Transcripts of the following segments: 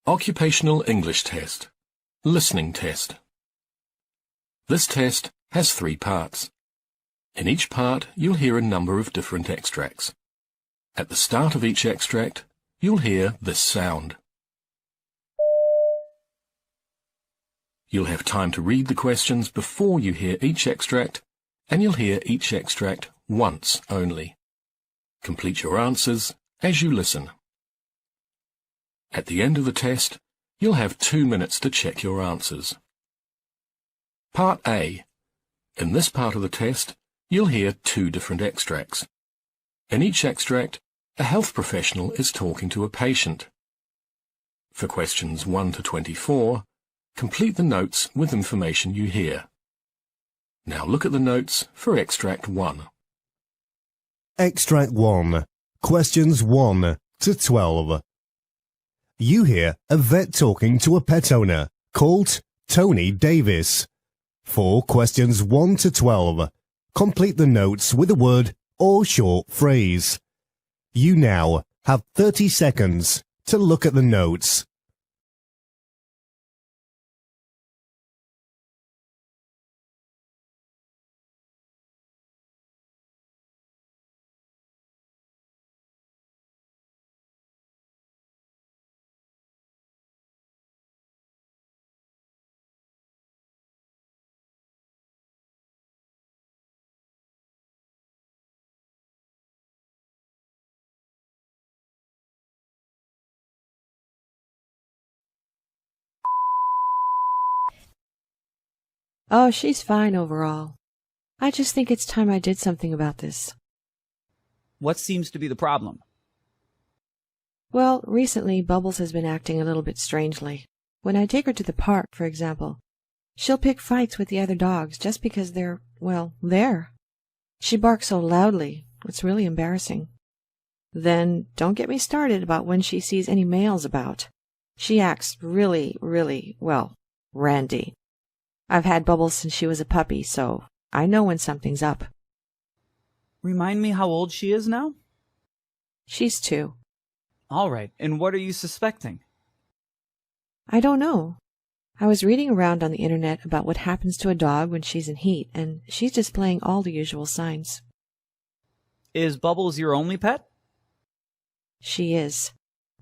Occupational English Test. Listening Test. This test has 3 parts. In each part, you'll hear a number of different extracts. At the start of each extract, you'll hear this sound. You'll have time to read the questions before you hear each extract, and you'll hear each extract once only. Complete your answers as you listen. At the end of the test, you'll have 2 minutes to check your answers. Part A. In this part of the test, you'll hear 2 different extracts. In each extract, a health professional is talking to a patient. For questions 1 to 24, complete the notes with information you hear. Now look at the notes for Extract 1. Extract 1. Questions 1 to 12. You hear a vet talking to a pet owner called Tony Davis. For questions 1 to 12, complete the notes with a word or short phrase. You now have 30 seconds to look at the notes. Oh, she's fine overall. I just think it's time I did something about this. What seems to be the problem? Well, recently Bubbles has been acting a little bit strangely. When I take her to the park, for example, she'll pick fights with the other dogs just because they're, well, there. She barks so loudly, it's really embarrassing. Then don't get me started about when she sees any males about. She acts really, well, randy. I've had Bubbles since she was a puppy, so I know when something's up. Remind me how old she is now? She's 2. All right, and what are you suspecting? I don't know. I was reading around on the internet about what happens to a dog when she's in heat, and she's displaying all the usual signs. Is Bubbles your only pet? She is.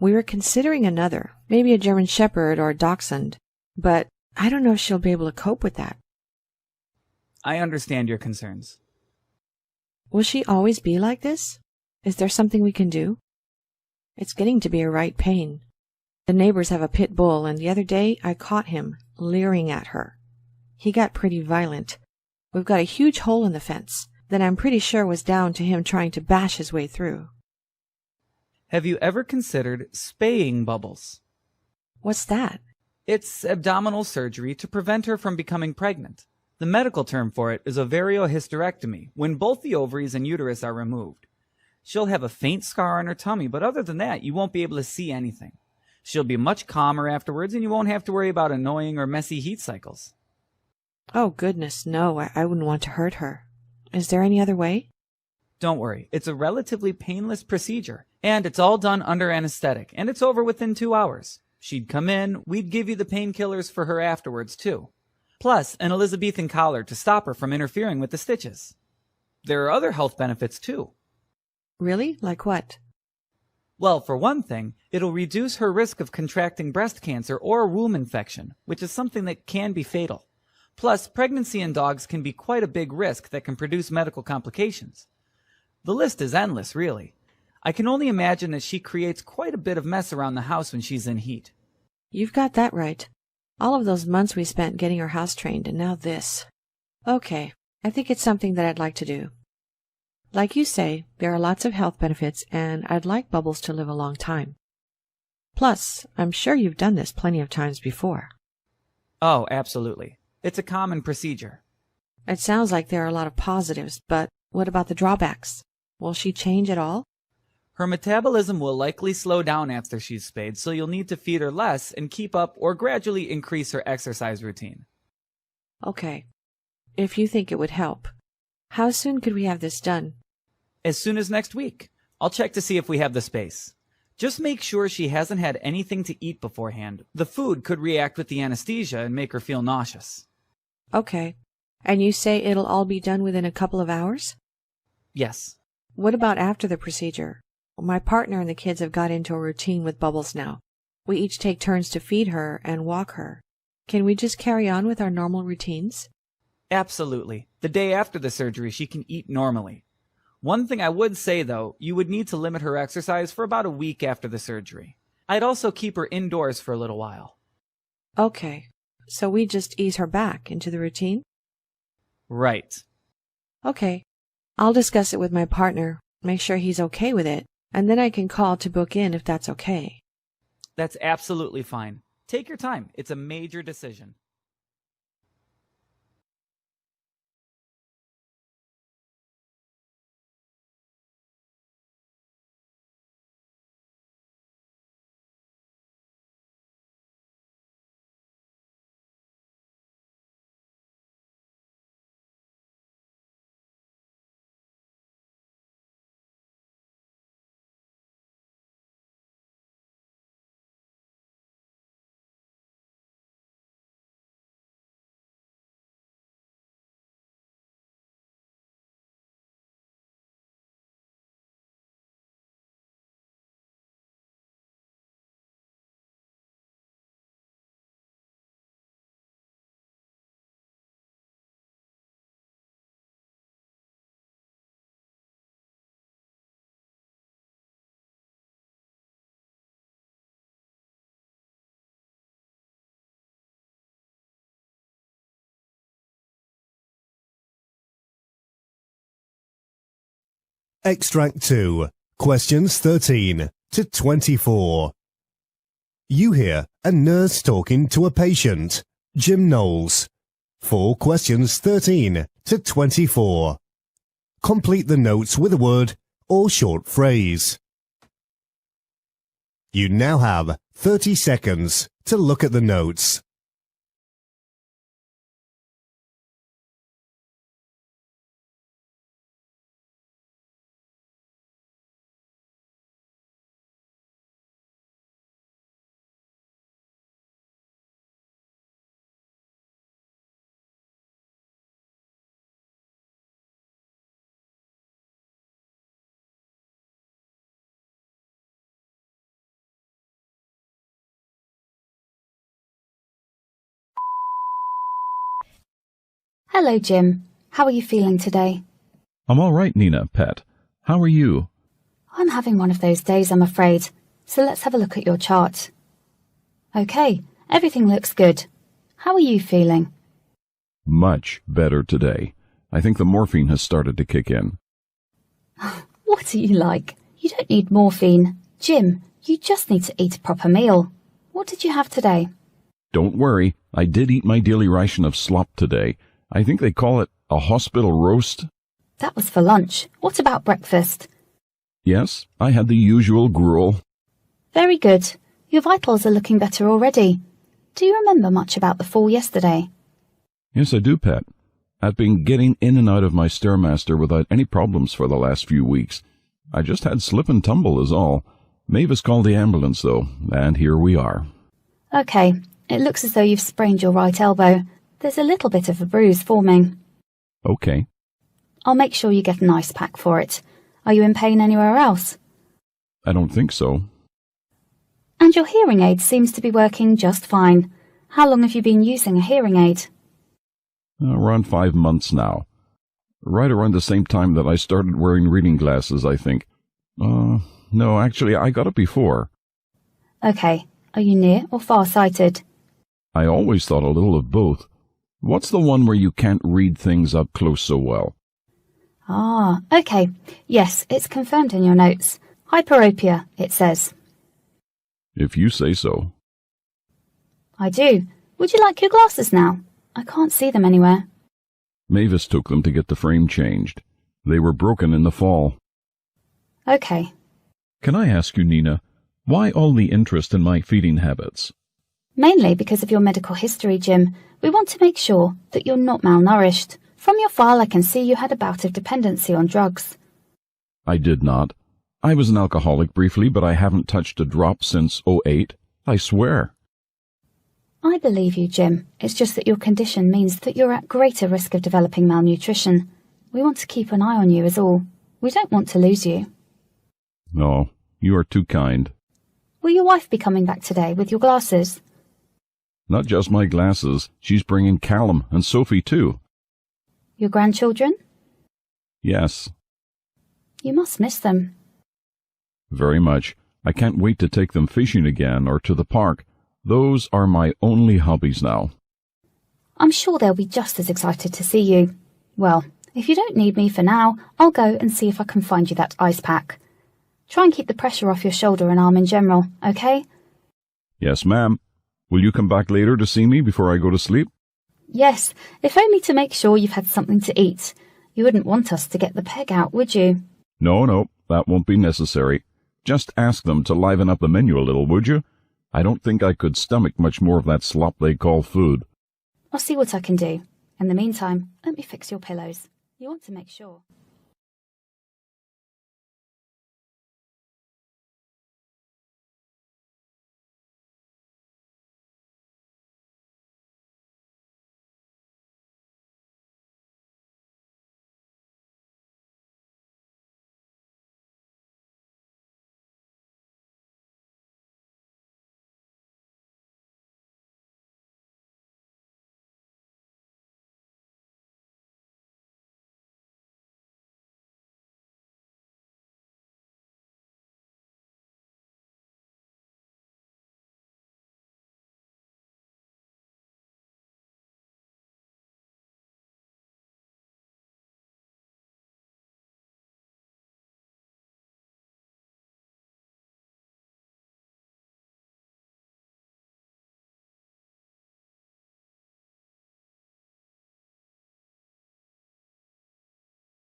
We were considering another, maybe a German Shepherd or a Dachshund, but I don't know if she'll be able to cope with that. I understand your concerns. Will she always be like this? Is there something we can do? It's getting to be a right pain. The neighbors have a pit bull, and the other day I caught him leering at her. He got pretty violent. We've got a huge hole in the fence that I'm pretty sure was down to him trying to bash his way through. Have you ever considered spaying Bubbles? What's that? It's abdominal surgery to prevent her from becoming pregnant. The medical term for it is ovariohysterectomy, when both the ovaries and uterus are removed. She'll have a faint scar on her tummy, but other than that, you won't be able to see anything. She'll be much calmer afterwards, and you won't have to worry about annoying or messy heat cycles. Oh, goodness, no, I wouldn't want to hurt her. Is there any other way? Don't worry, it's a relatively painless procedure, and it's all done under anesthetic, and it's over within 2 hours. She'd come in, we'd give you the painkillers for her afterwards, too. Plus, an Elizabethan collar to stop her from interfering with the stitches. There are other health benefits, too. Really? Like what? Well, for one thing, it'll reduce her risk of contracting breast cancer or a womb infection, which is something that can be fatal. Plus, pregnancy in dogs can be quite a big risk that can produce medical complications. The list is endless, really. I can only imagine that she creates quite a bit of mess around the house when she's in heat. You've got that right. All of those months we spent getting her house trained, and now this. Okay, I think it's something that I'd like to do. Like you say, there are lots of health benefits, and I'd like Bubbles to live a long time. Plus, I'm sure you've done this plenty of times before. Oh, absolutely. It's a common procedure. It sounds like there are a lot of positives, but what about the drawbacks? Will she change at all? Her metabolism will likely slow down after she's spayed, so you'll need to feed her less and keep up or gradually increase her exercise routine. Okay. If you think it would help. How soon could we have this done? As soon as next week. I'll check to see if we have the space. Just make sure she hasn't had anything to eat beforehand. The food could react with the anesthesia and make her feel nauseous. Okay. And you say it'll all be done within a couple of hours? Yes. What about after the procedure? My partner and the kids have got into a routine with Bubbles now. We each take turns to feed her and walk her. Can we just carry on with our normal routines? Absolutely. The day after the surgery, she can eat normally. One thing I would say, though, you would need to limit her exercise for about a week after the surgery. I'd also keep her indoors for a little while. Okay. So we just ease her back into the routine? Right. Okay. I'll discuss it with my partner, make sure he's okay with it, and then I can call to book in if that's okay. That's absolutely fine. Take your time. It's a major decision. Extract 2, questions 13 to 24. You hear a nurse talking to a patient, Jim Knowles. For questions 13 to 24. Complete the notes with a word or short phrase. You now have 30 seconds to look at the notes. Hello, Jim. How are you feeling today? I'm all right, Nina, pet. How are you? I'm having one of those days, I'm afraid. So let's have a look at your chart. Okay, everything looks good. How are you feeling? Much better today. I think the morphine has started to kick in. What are you like? You don't need morphine. Jim, you just need to eat a proper meal. What did you have today? Don't worry, I did eat my daily ration of slop today. I think they call it a hospital roast. That was for lunch. What about breakfast? Yes, I had the usual gruel. Very good. Your vitals are looking better already. Do you remember much about the fall yesterday? Yes, I do, pet. I've been getting in and out of my Stairmaster without any problems for the last few weeks. I just had slip and tumble is all. Mavis called the ambulance, though, and here we are. Okay, it looks as though you've sprained your right elbow. There's a little bit of a bruise forming. Okay. I'll make sure you get an ice pack for it. Are you in pain anywhere else? I don't think so. And your hearing aid seems to be working just fine. How long have you been using a hearing aid? Around 5 months now. Right around the same time that I started wearing reading glasses, I think. No, actually, I got it before. Okay, are you near or far-sighted? I always thought a little of both. What's the one where you can't read things up close so well? Ah, okay. Yes, it's confirmed in your notes. Hyperopia, it says. If you say so. I do. Would you like your glasses now? I can't see them anywhere. Mavis took them to get the frame changed. They were broken in the fall. Okay. Can I ask you, Nina, why all the interest in my feeding habits? Mainly because of your medical history, Jim. We want to make sure that you're not malnourished. From your file, I can see you had a bout of dependency on drugs. I did not. I was an alcoholic briefly, but I haven't touched a drop since '08. I swear. I believe you, Jim. It's just that your condition means that you're at greater risk of developing malnutrition. We want to keep an eye on you is all. We don't want to lose you. No, you are too kind. Will your wife be coming back today with your glasses? Not just my glasses. She's bringing Callum and Sophie too. Your grandchildren? Yes. You must miss them. Very much. I can't wait to take them fishing again or to the park. Those are my only hobbies now. I'm sure they'll be just as excited to see you. Well, if you don't need me for now, I'll go and see if I can find you that ice pack. Try and keep the pressure off your shoulder and arm in general, okay? Yes, ma'am. Will you come back later to see me before I go to sleep? Yes, if only to make sure you've had something to eat. You wouldn't want us to get the peg out, would you? No, that won't be necessary. Just ask them to liven up the menu a little, would you? I don't think I could stomach much more of that slop they call food. I'll see what I can do. In the meantime, let me fix your pillows. You want to make sure.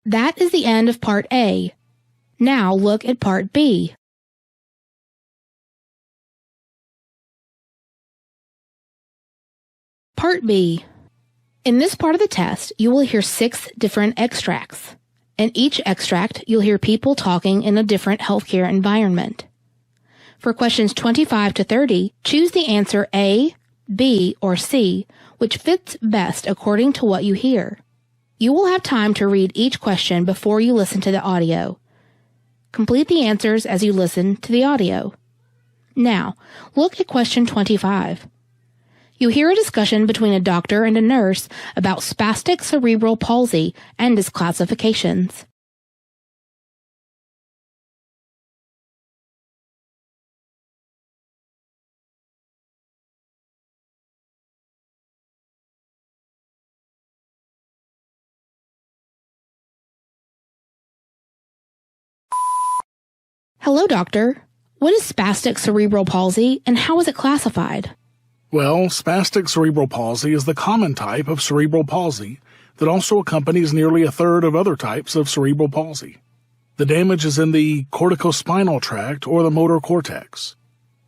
That is the end of Part A. Now look at Part B. Part B. In this part of the test, you will hear 6 different extracts. In each extract, you'll hear people talking in a different healthcare environment. For questions 25 to 30, choose the answer A, B, or C, which fits best according to what you hear. You will have time to read each question before you listen to the audio. Complete the answers as you listen to the audio. Now, look at question 25. You hear a discussion between a doctor and a nurse about spastic cerebral palsy and its classifications. Hello, doctor. What is spastic cerebral palsy and how is it classified? Well, spastic cerebral palsy is the common type of cerebral palsy that also accompanies nearly a third of other types of cerebral palsy. The damage is in the corticospinal tract or the motor cortex.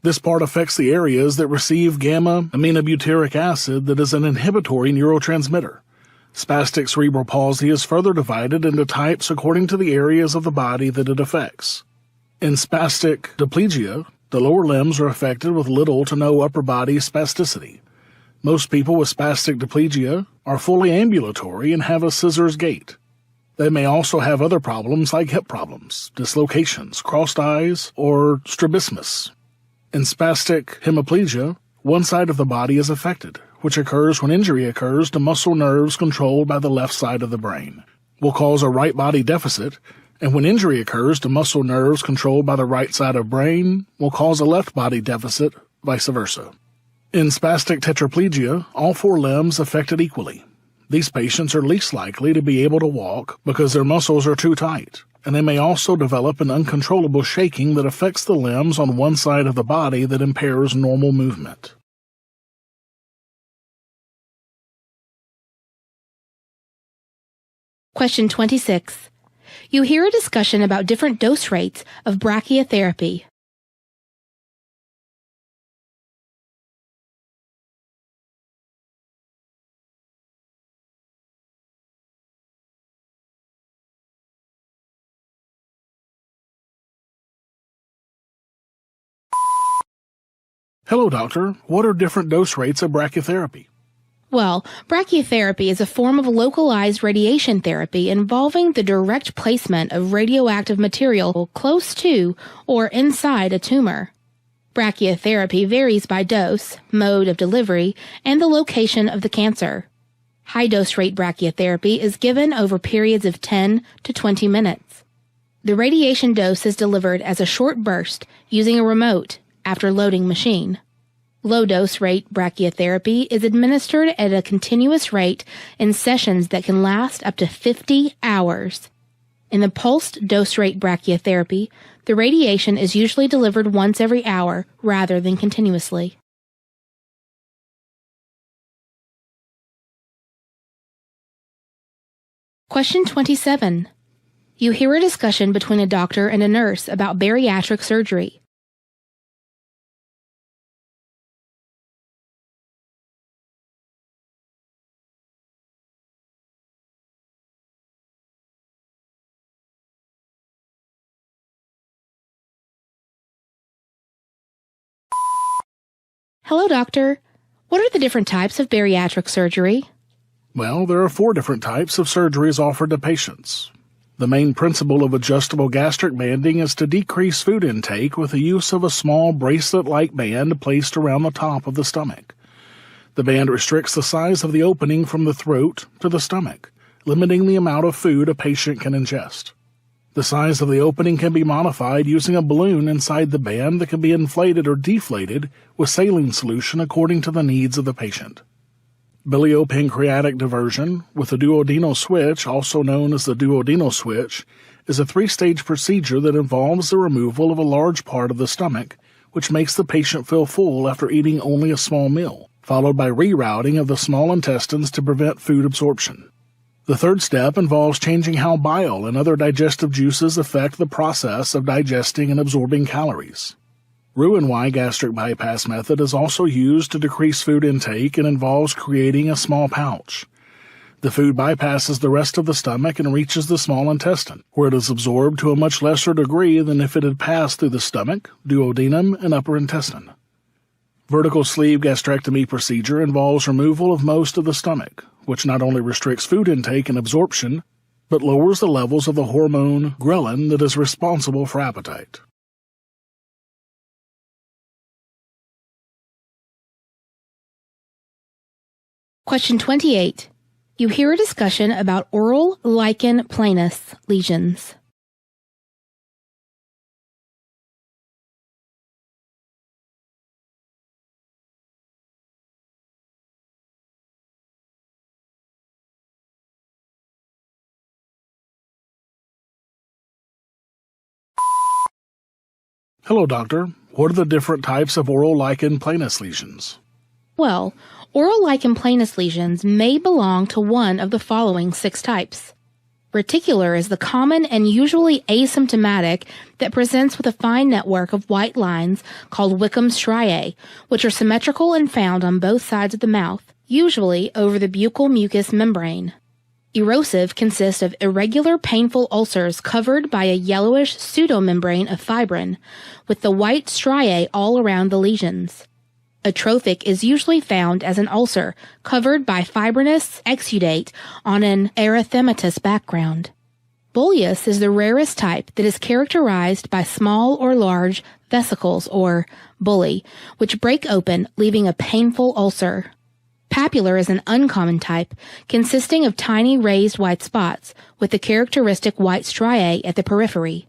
This part affects the areas that receive gamma-aminobutyric acid that is an inhibitory neurotransmitter. Spastic cerebral palsy is further divided into types according to the areas of the body that it affects. In spastic diplegia, the lower limbs are affected with little to no upper body spasticity. Most people with spastic diplegia are fully ambulatory and have a scissors gait. They may also have other problems like hip problems, dislocations, crossed eyes, or strabismus. In spastic hemiplegia, one side of the body is affected, which occurs when injury occurs to muscle nerves controlled by the left side of the brain. Will cause a right body deficit, and when injury occurs to muscle nerves controlled by the right side of brain, will cause a left body deficit, vice versa. In spastic tetraplegia, all 4 limbs affected equally. These patients are least likely to be able to walk because their muscles are too tight, and they may also develop an uncontrollable shaking that affects the limbs on one side of the body that impairs normal movement. Question 26. You hear a discussion about different dose rates of brachytherapy. Hello, doctor. What are different dose rates of brachytherapy? Well, brachytherapy is a form of localized radiation therapy involving the direct placement of radioactive material close to or inside a tumor. Brachytherapy varies by dose, mode of delivery, and the location of the cancer. High-dose rate brachytherapy is given over periods of 10 to 20 minutes. The radiation dose is delivered as a short burst using a remote after loading machine. Low-dose rate brachytherapy is administered at a continuous rate in sessions that can last up to 50 hours. In the pulsed dose rate brachytherapy, the radiation is usually delivered once every hour rather than continuously. Question 27. You hear a discussion between a doctor and a nurse about bariatric surgery. Hello, doctor. What are the different types of bariatric surgery? Well, there are 4 different types of surgeries offered to patients. The main principle of adjustable gastric banding is to decrease food intake with the use of a small bracelet-like band placed around the top of the stomach. The band restricts the size of the opening from the throat to the stomach, limiting the amount of food a patient can ingest. The size of the opening can be modified using a balloon inside the band that can be inflated or deflated with saline solution according to the needs of the patient. Biliopancreatic diversion with the duodenal switch, also known as the duodenal switch, is a 3-stage procedure that involves the removal of a large part of the stomach, which makes the patient feel full after eating only a small meal, followed by rerouting of the small intestines to prevent food absorption. The 3rd step involves changing how bile and other digestive juices affect the process of digesting and absorbing calories. Roux-en-Y gastric bypass method is also used to decrease food intake and involves creating a small pouch. The food bypasses the rest of the stomach and reaches the small intestine, where it is absorbed to a much lesser degree than if it had passed through the stomach, duodenum, and upper intestine. Vertical sleeve gastrectomy procedure involves removal of most of the stomach, which not only restricts food intake and absorption, but lowers the levels of the hormone ghrelin that is responsible for appetite. Question 28. You hear a discussion about oral lichen planus lesions. Hello, doctor. What are the different types of oral lichen planus lesions? Well, oral lichen planus lesions may belong to one of the following 6 types. Reticular is the common and usually asymptomatic that presents with a fine network of white lines called Wickham's striae, which are symmetrical and found on both sides of the mouth, usually over the buccal mucous membrane. Erosive consists of irregular painful ulcers covered by a yellowish pseudomembrane of fibrin, with the white striae all around the lesions. Atrophic is usually found as an ulcer covered by fibrinous exudate on an erythematous background. Bullous is the rarest type that is characterized by small or large vesicles or bulli, which break open, leaving a painful ulcer. Papular is an uncommon type, consisting of tiny raised white spots with the characteristic white striae at the periphery.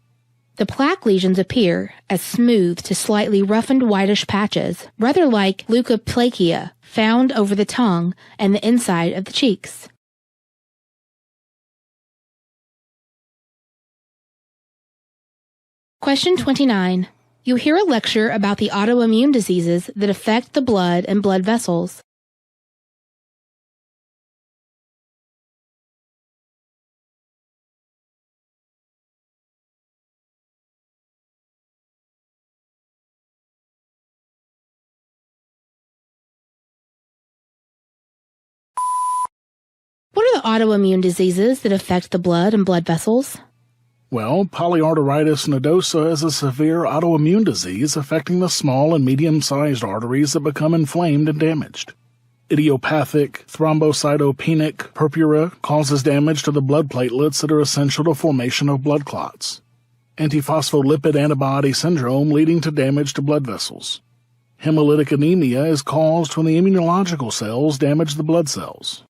The plaque lesions appear as smooth to slightly roughened whitish patches, rather like leukoplakia, found over the tongue and the inside of the cheeks. Question 29. You hear a lecture about the autoimmune diseases that affect the blood and blood vessels. What are the autoimmune diseases that affect the blood and blood vessels? Well, polyarteritis nodosa is a severe autoimmune disease affecting the small and medium-sized arteries that become inflamed and damaged. Idiopathic thrombocytopenic purpura causes damage to the blood platelets that are essential to formation of blood clots. Antiphospholipid antibody syndrome leading to damage to blood vessels. Hemolytic anemia is caused when the immunological cells damage the blood cells.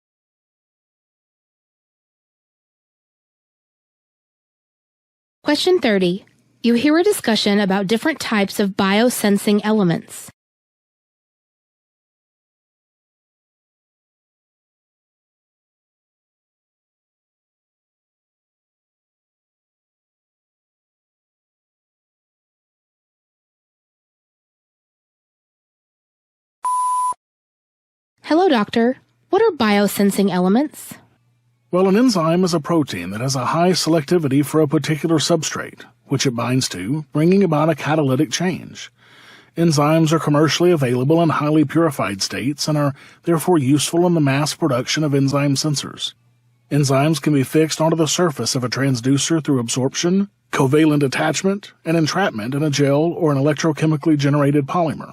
Question 30. You hear a discussion about different types of biosensing elements. Hello, doctor. What are biosensing elements? Well, an enzyme is a protein that has a high selectivity for a particular substrate, which it binds to, bringing about a catalytic change. Enzymes are commercially available in highly purified states and are therefore useful in the mass production of enzyme sensors. Enzymes can be fixed onto the surface of a transducer through absorption, covalent attachment, and entrapment in a gel or an electrochemically generated polymer.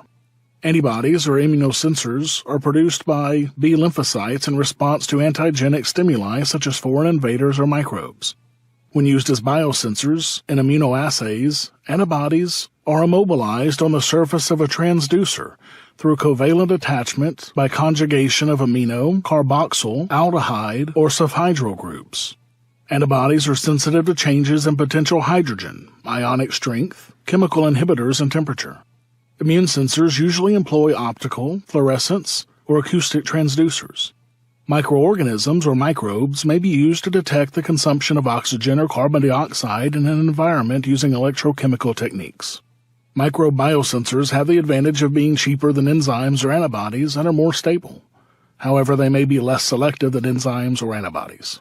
Antibodies, or immunosensors, are produced by B lymphocytes in response to antigenic stimuli such as foreign invaders or microbes. When used as biosensors in immunoassays, antibodies are immobilized on the surface of a transducer through covalent attachment by conjugation of amino, carboxyl, aldehyde, or sulfhydryl groups. Antibodies are sensitive to changes in potential hydrogen, ionic strength, chemical inhibitors, and temperature. Immune sensors usually employ optical, fluorescence, or acoustic transducers. Microorganisms or microbes may be used to detect the consumption of oxygen or carbon dioxide in an environment using electrochemical techniques. Microbiosensors have the advantage of being cheaper than enzymes or antibodies and are more stable. However, they may be less selective than enzymes or antibodies.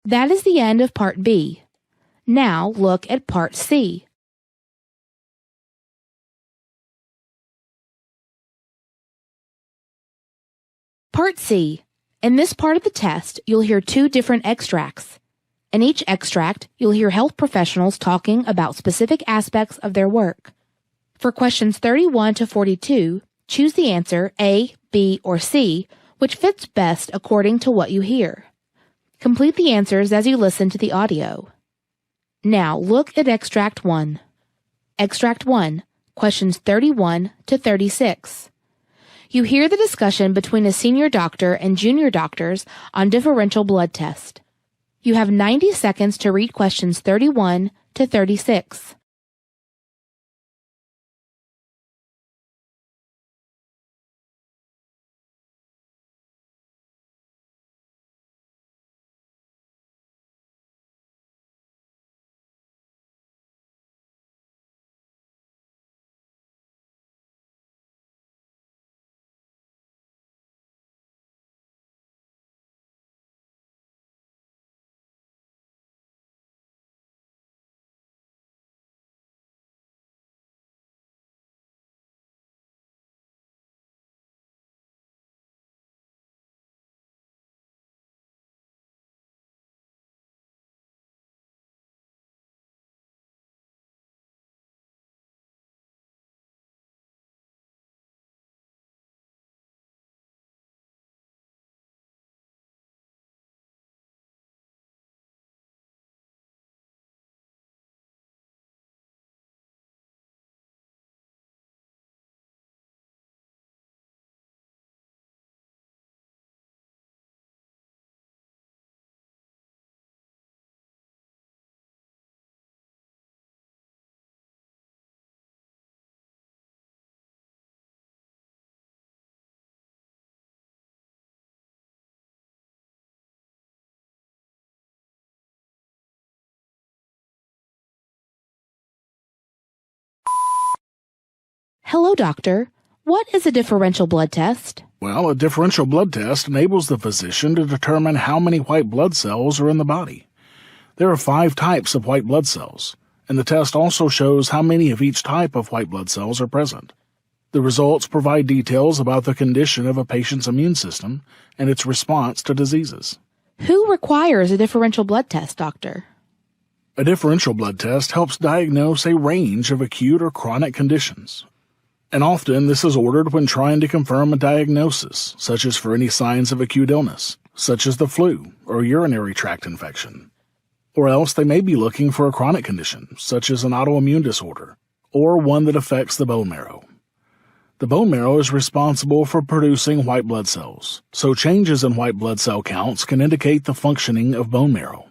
That is the end of Part B. Now look at Part C. Part C. In this part of the test, you'll hear 2 different extracts. In each extract, you'll hear health professionals talking about specific aspects of their work. For questions 31 to 42, choose the answer A, B, or C, which fits best according to what you hear. Complete the answers as you listen to the audio. Now look at Extract 1. Extract 1, questions 31 to 36. You hear the discussion between a senior doctor and junior doctors on differential blood test. You have 90 seconds to read questions 31 to 36. Hello, doctor. What is a differential blood test? Well, a differential blood test enables the physician to determine how many white blood cells are in the body. There are 5 types of white blood cells, and the test also shows how many of each type of white blood cells are present. The results provide details about the condition of a patient's immune system and its response to diseases. Who requires a differential blood test, doctor? A differential blood test helps diagnose a range of acute or chronic conditions, and often this is ordered when trying to confirm a diagnosis, such as for any signs of acute illness, such as the flu or urinary tract infection. Or else they may be looking for a chronic condition, such as an autoimmune disorder, or one that affects the bone marrow. The bone marrow is responsible for producing white blood cells, so changes in white blood cell counts can indicate the functioning of bone marrow.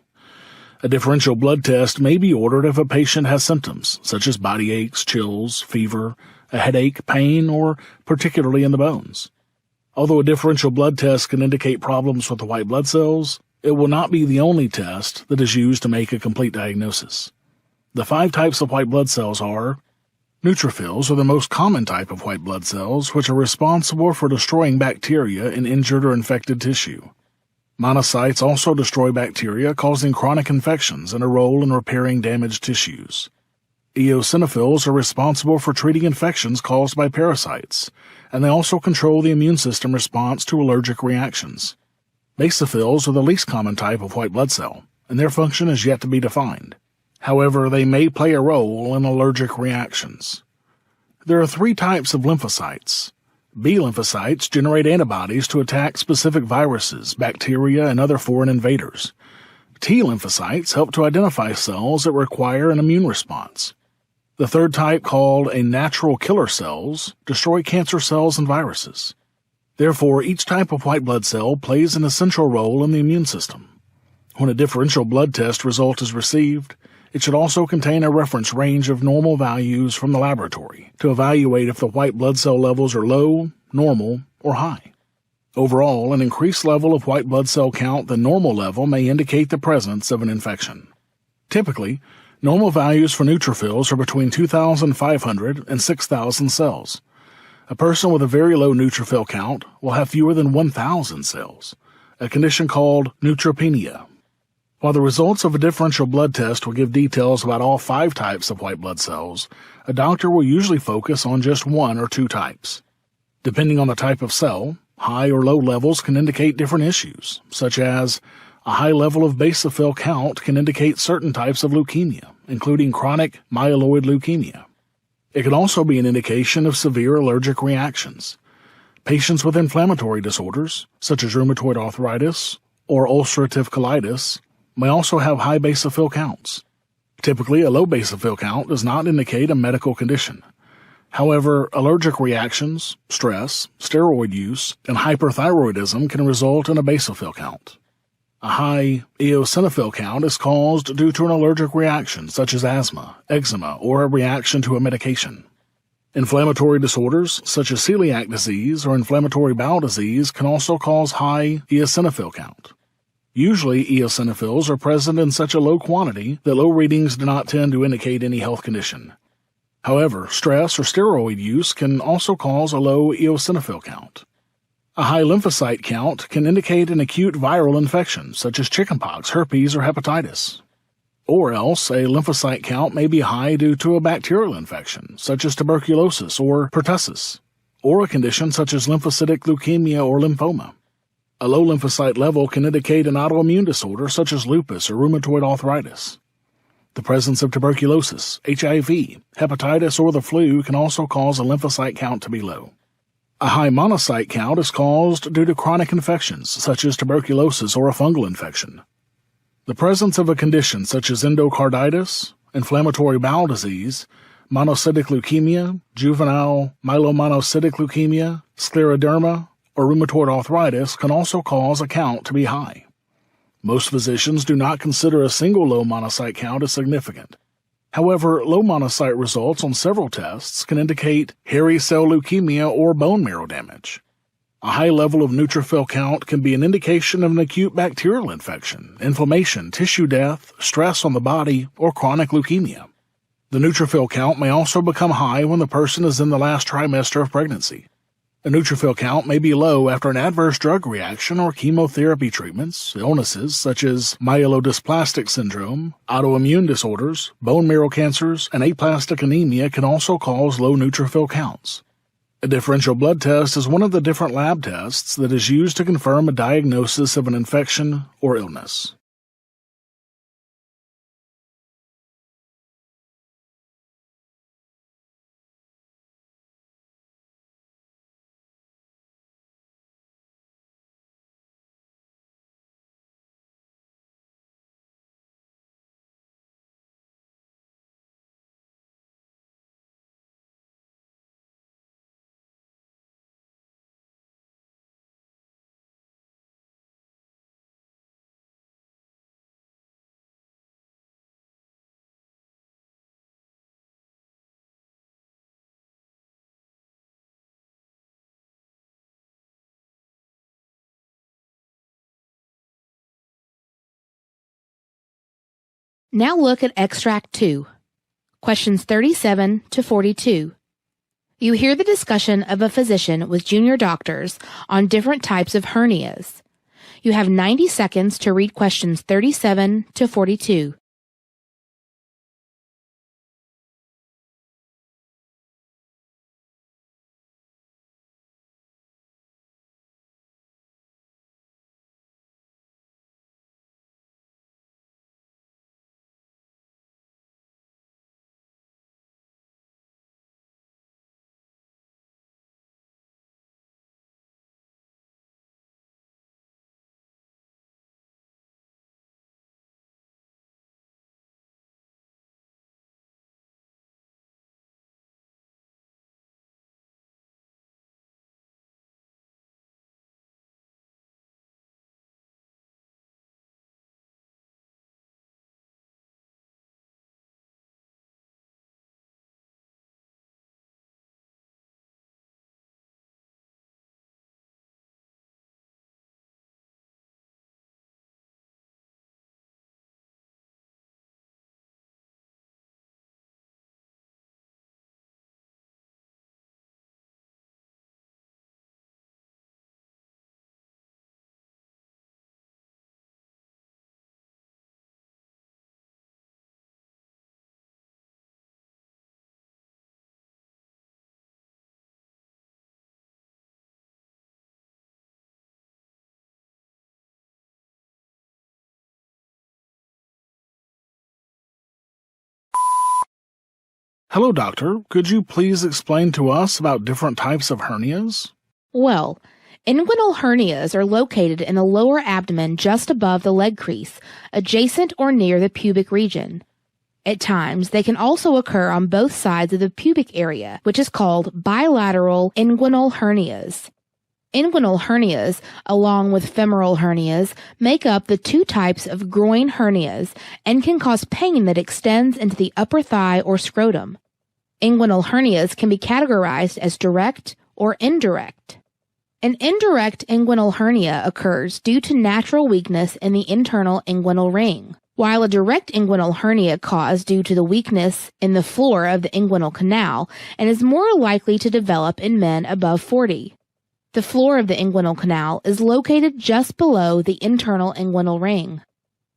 A differential blood test may be ordered if a patient has symptoms, such as body aches, chills, fever, a headache, pain, or particularly in the bones. Although a differential blood test can indicate problems with the white blood cells, it will not be the only test that is used to make a complete diagnosis. The 5 types of white blood cells are: neutrophils are the most common type of white blood cells, which are responsible for destroying bacteria in injured or infected tissue. Monocytes also destroy bacteria, causing chronic infections and a role in repairing damaged tissues. Eosinophils are responsible for treating infections caused by parasites, and they also control the immune system response to allergic reactions. Basophils are the least common type of white blood cell, and their function is yet to be defined. However, they may play a role in allergic reactions. There are 3 types of lymphocytes. B lymphocytes generate antibodies to attack specific viruses, bacteria, and other foreign invaders. T lymphocytes help to identify cells that require an immune response. The 3rd type, called a natural killer cells, destroy cancer cells and viruses. Therefore, each type of white blood cell plays an essential role in the immune system. When a differential blood test result is received, it should also contain a reference range of normal values from the laboratory to evaluate if the white blood cell levels are low, normal, or high. Overall, an increased level of white blood cell count than normal level may indicate the presence of an infection. Typically, normal values for neutrophils are between 2,500 and 6,000 cells. A person with a very low neutrophil count will have fewer than 1,000 cells, a condition called neutropenia. While the results of a differential blood test will give details about all 5 types of white blood cells, a doctor will usually focus on just 1 or 2 types. Depending on the type of cell, high or low levels can indicate different issues, such as a high level of basophil count can indicate certain types of leukemia, including chronic myeloid leukemia. It can also be an indication of severe allergic reactions. Patients with inflammatory disorders, such as rheumatoid arthritis or ulcerative colitis, may also have high basophil counts. Typically, a low basophil count does not indicate a medical condition. However, allergic reactions, stress, steroid use, and hyperthyroidism can result in a basophil count. A high eosinophil count is caused due to an allergic reaction such as asthma, eczema, or a reaction to a medication. Inflammatory disorders such as celiac disease or inflammatory bowel disease can also cause high eosinophil count. Usually, eosinophils are present in such a low quantity that low readings do not tend to indicate any health condition. However, stress or steroid use can also cause a low eosinophil count. A high lymphocyte count can indicate an acute viral infection, such as chickenpox, herpes, or hepatitis. Or else, a lymphocyte count may be high due to a bacterial infection, such as tuberculosis or pertussis, or a condition such as lymphocytic leukemia or lymphoma. A low lymphocyte level can indicate an autoimmune disorder such as lupus or rheumatoid arthritis. The presence of tuberculosis, HIV, hepatitis, or the flu can also cause a lymphocyte count to be low. A high monocyte count is caused due to chronic infections such as tuberculosis or a fungal infection. The presence of a condition such as endocarditis, inflammatory bowel disease, monocytic leukemia, juvenile myelomonocytic leukemia, scleroderma, or rheumatoid arthritis can also cause a count to be high. Most physicians do not consider a single low monocyte count as significant. However, low monocyte results on several tests can indicate hairy cell leukemia or bone marrow damage. A high level of neutrophil count can be an indication of an acute bacterial infection, inflammation, tissue death, stress on the body, or chronic leukemia. The neutrophil count may also become high when the person is in the last trimester of pregnancy. A neutrophil count may be low after an adverse drug reaction or chemotherapy treatments. Illnesses such as myelodysplastic syndrome, autoimmune disorders, bone marrow cancers, and aplastic anemia can also cause low neutrophil counts. A differential blood test is one of the different lab tests that is used to confirm a diagnosis of an infection or illness. Now look at Extract 2, questions 37 to 42. You hear the discussion of a physician with junior doctors on different types of hernias. You have 90 seconds to read questions 37 to 42. Hello, doctor. Could you please explain to us about different types of hernias? Well, inguinal hernias are located in the lower abdomen just above the leg crease, adjacent or near the pubic region. At times, they can also occur on both sides of the pubic area, which is called bilateral inguinal hernias. Inguinal hernias, along with femoral hernias, make up the two types of groin hernias and can cause pain that extends into the upper thigh or scrotum. Inguinal hernias can be categorized as direct or indirect. An indirect inguinal hernia occurs due to natural weakness in the internal inguinal ring, while a direct inguinal hernia caused due to the weakness in the floor of the inguinal canal and is more likely to develop in men above 40. The floor of the inguinal canal is located just below the internal inguinal ring.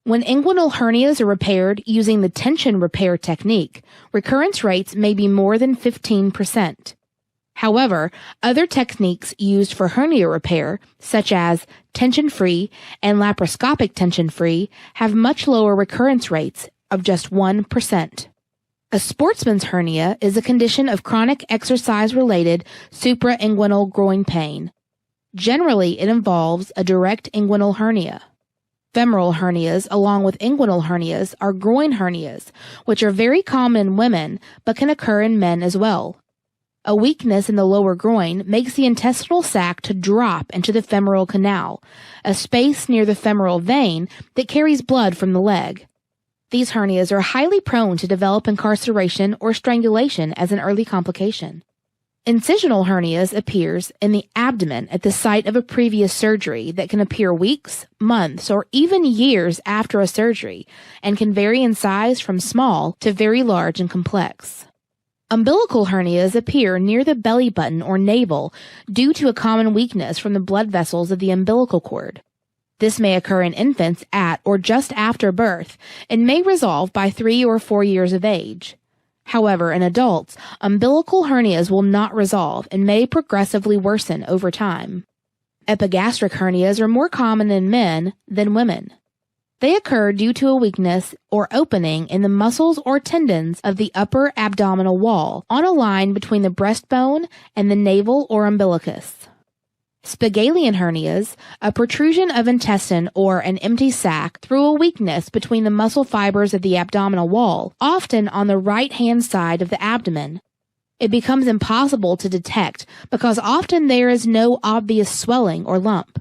When inguinal hernias are repaired using the tension repair technique, recurrence rates may be more than 15%. However, other techniques used for hernia repair, such as tension-free and laparoscopic tension-free, have much lower recurrence rates of just 1%. A sportsman's hernia is a condition of chronic exercise-related suprainguinal groin pain. Generally, it involves a direct inguinal hernia. Femoral hernias, along with inguinal hernias, are groin hernias, which are very common in women but can occur in men as well. A weakness in the lower groin makes the intestinal sac to drop into the femoral canal, a space near the femoral vein that carries blood from the leg. These hernias are highly prone to develop incarceration or strangulation as an early complication. Incisional hernias appears in the abdomen at the site of a previous surgery that can appear weeks, months, or even years after a surgery and can vary in size from small to very large and complex. Umbilical hernias appear near the belly button or navel due to a common weakness from the blood vessels of the umbilical cord. This may occur in infants at or just after birth and may resolve by 3 or 4 years of age. However, in adults, umbilical hernias will not resolve and may progressively worsen over time. Epigastric hernias are more common in men than women. They occur due to a weakness or opening in the muscles or tendons of the upper abdominal wall on a line between the breastbone and the navel or umbilicus. Spigelian hernias, a protrusion of intestine or an empty sac through a weakness between the muscle fibers of the abdominal wall, often on the right-hand side of the abdomen. It becomes impossible to detect because often there is no obvious swelling or lump.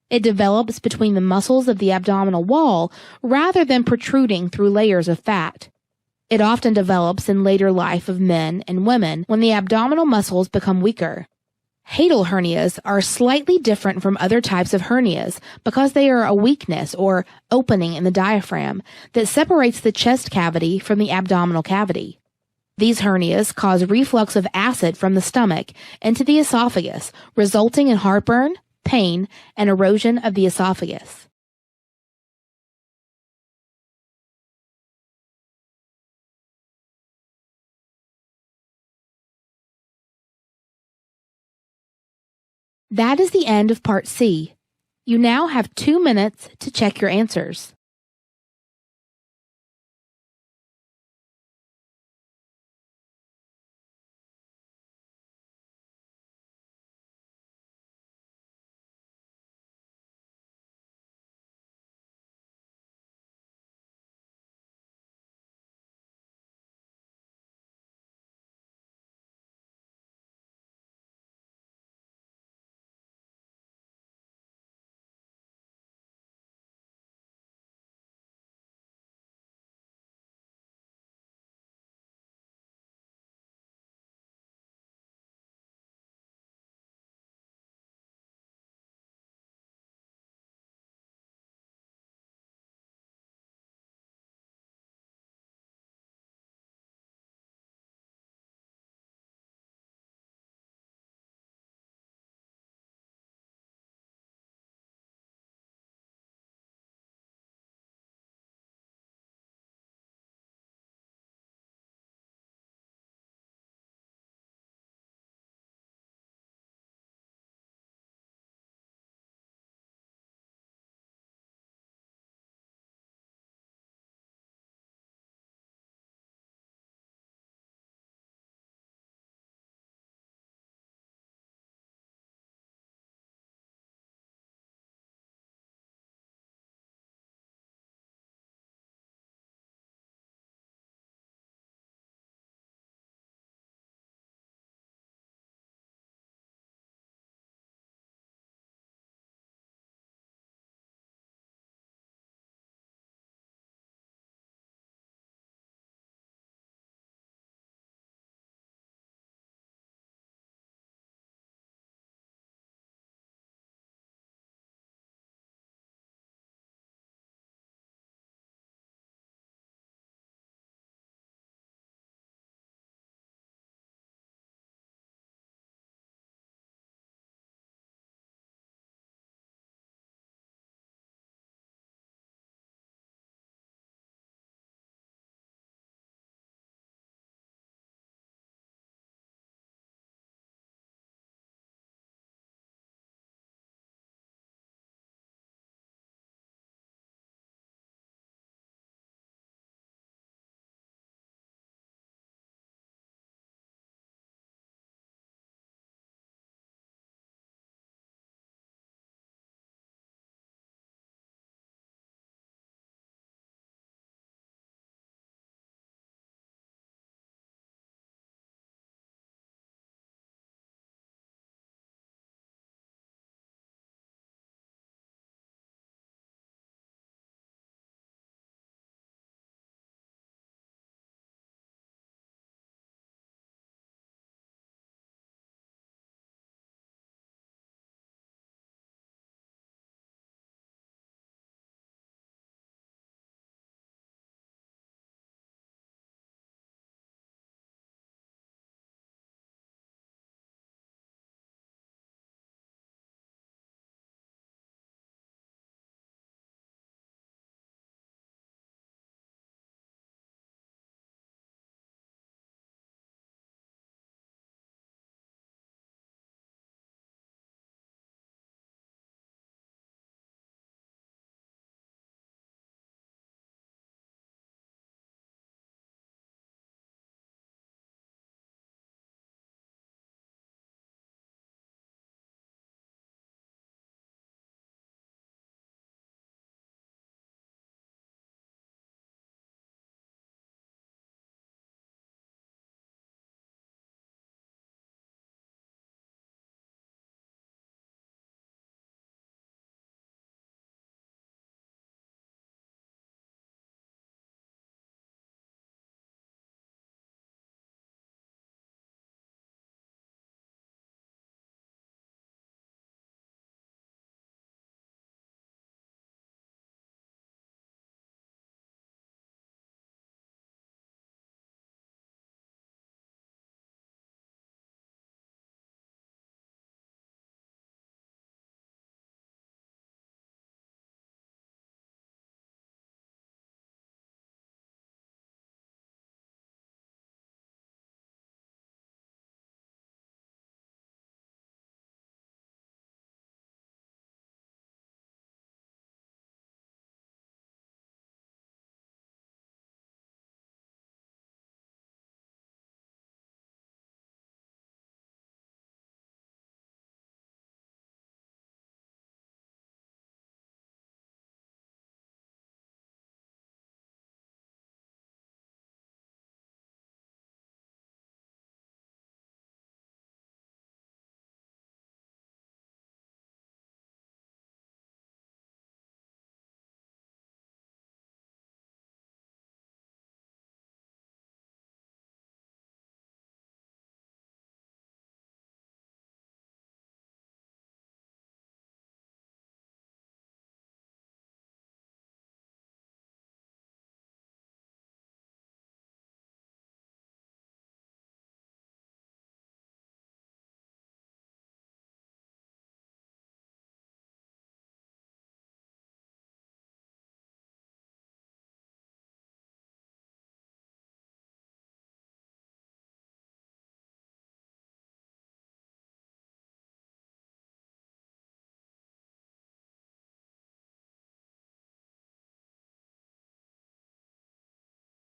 It develops between the muscles of the abdominal wall rather than protruding through layers of fat. It often develops in later life of men and women when the abdominal muscles become weaker. Hiatal hernias are slightly different from other types of hernias because they are a weakness or opening in the diaphragm that separates the chest cavity from the abdominal cavity. These hernias cause reflux of acid from the stomach into the esophagus, resulting in heartburn, pain, and erosion of the esophagus. That is the end of Part C. You now have 2 minutes to check your answers.